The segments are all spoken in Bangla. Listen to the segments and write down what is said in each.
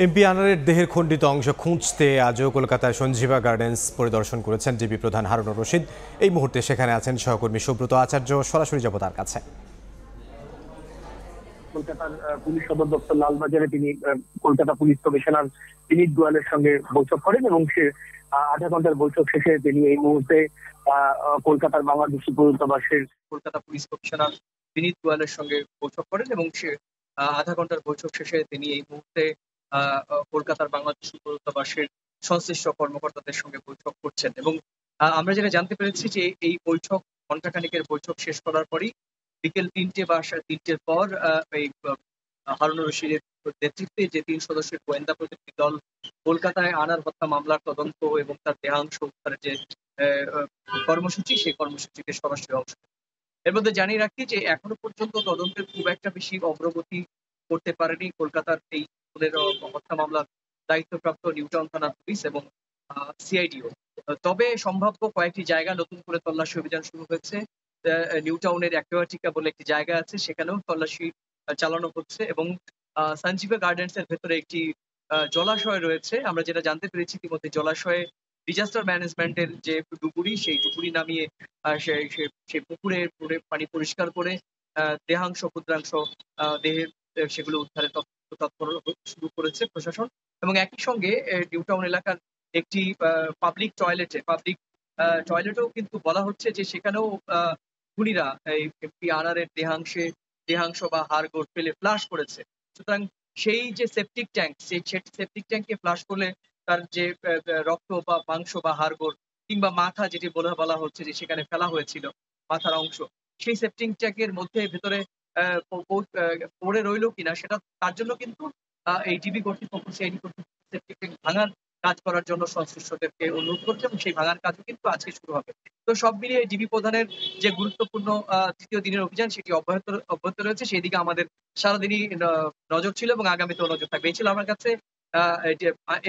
এমপি আনারের দেহের খণ্ডিত অংশ খুঁজতে আজও কলকাতায় সঞ্জীবা গার্ডেন্স পরিদর্শন করেছেন ডিবি প্রধান হারুনুর রশিদ। এই মুহূর্তে সেখানে আছেন সহকর্মী সুব্রত আচার্য। সরাসরি যাব তার কাছে। কলকাতার পুলিশ সদর দপ্তর লালবাজারে তিনি কলকাতা পুলিশ কমিশনার বিনীত গোয়ালের সঙ্গে বৈঠক করেন এবং সে আধা ঘন্টার বৈঠক শেষে তিনি এই মুহূর্তে কলকাতার বাংলাদেশি দূতাবাসের কলকাতা পুলিশ কমিশনার বিনীত গোয়ালের সঙ্গে বৈঠক করেন এবং সে আধা ঘন্টার বৈঠক শেষে তিনি এই মুহূর্তে কলকাতার বাংলাদেশি দূতাবাসের সংশ্লিষ্ট কর্মকর্তাদের সঙ্গে বৈঠক করছেন। এবং আমরা যেটা জানতে পেরেছি যে এই বৈঠক ঘণ্টাখানেকের বৈঠক শেষ করার পরই বিকেল ৩টে বা ৩:৩০-র পর এই হারুনুর রশিদের নেতৃত্বে যে ৩ সদস্যের গোয়েন্দা প্রতিনিধি দল কলকাতায় আনার হত্যা মামলার তদন্ত এবং তার দেহাংশ উদ্ধারের যে কর্মসূচি, সেই কর্মসূচিতে সরাসরি অংশ নেয়। এর মধ্যে জানিয়ে রাখি যে এখনো পর্যন্ত তদন্তের খুব একটা বেশি অগ্রগতি করতে পারেনি কলকাতার এই খুনের হত্যা মামলার দায়িত্বপ্রাপ্ত নিউটাউন থানার পুলিশ এবং সিআইডিও। তবে সম্ভাব্য কয়েকটি জায়গা নতুন করে তল্লাশি অভিযান শুরু হয়েছে। নিউটাউনের অ্যাকুয়াটিকা বলে একটি জায়গা আছে, সেখানেও তল্লাশি চালানো হচ্ছে এবং সঞ্জীবা গার্ডেন্স এর ভেতরে একটি জলাশয় রয়েছে। আমরা যেটা জানতে পেরেছি ইতিমধ্যে জলাশয়ে ডিজাস্টার ম্যানেজমেন্টের যে ডুবুরি, সেই ডুবুরি নামিয়ে সেই পুকুরে পানি পরিষ্কার করে দেহাংশ ক্ষুদ্রাংশ দেহের সেগুলো উদ্ধারের তৎপর শুরু করেছে প্রশাসন। এবং একই সঙ্গে নিউটাউন এলাকার একটি পাবলিক টয়লেটেও কিন্তু বলা হচ্ছে যে সেখানেও খুনিরা এই এমপি আনারের দেহাংশ বা হাড়গোড় ফেলে ফ্লাশ করেছে। সুতরাং সেই যে সেপটিক ট্যাঙ্ক, সেই সেপটিক ট্যাঙ্কে ফ্লাশ করলে তার যে রক্ত বা মাংস বা হাড়গোড় কিংবা মাথা, যেটি বলা হচ্ছে যে সেখানে ফেলা হয়েছিল মাথার অংশ, সেই সেপটিক ট্যাঙ্কের মধ্যে ভেতরে পড়ে রইল কিনা সেটা তার জন্য কিন্তু এই ডিবি কর্তৃপক্ষ, সিআইডি কর্তৃপক্ষ সেপটিক ট্যাঙ্ক ভাঙার কাজ করার জন্য সংশ্লিষ্টদেরকে অনুরোধ করছে এবং সেই ভাঙার কাজও কিন্তু আজকে শুরু হবে। তো সব মিলিয়ে ডিবি প্রধানের যে গুরুত্বপূর্ণ তৃতীয় দিনের অভিযান, সেটি অব্যাহত রয়েছে। সেই দিকে আমাদের সারাদিনই নজর ছিল এবং আগামীতেও নজর থাকবে। এই ছিল আমার কাছে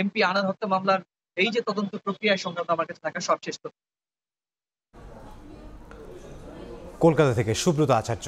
এমপি আনার হত্যা মামলার এই যে তদন্ত প্রক্রিয়া সংক্রান্ত আমার কাছে থাকা সবশেষ তথ্য। কলকাতা থেকে সুব্রত আচার্য।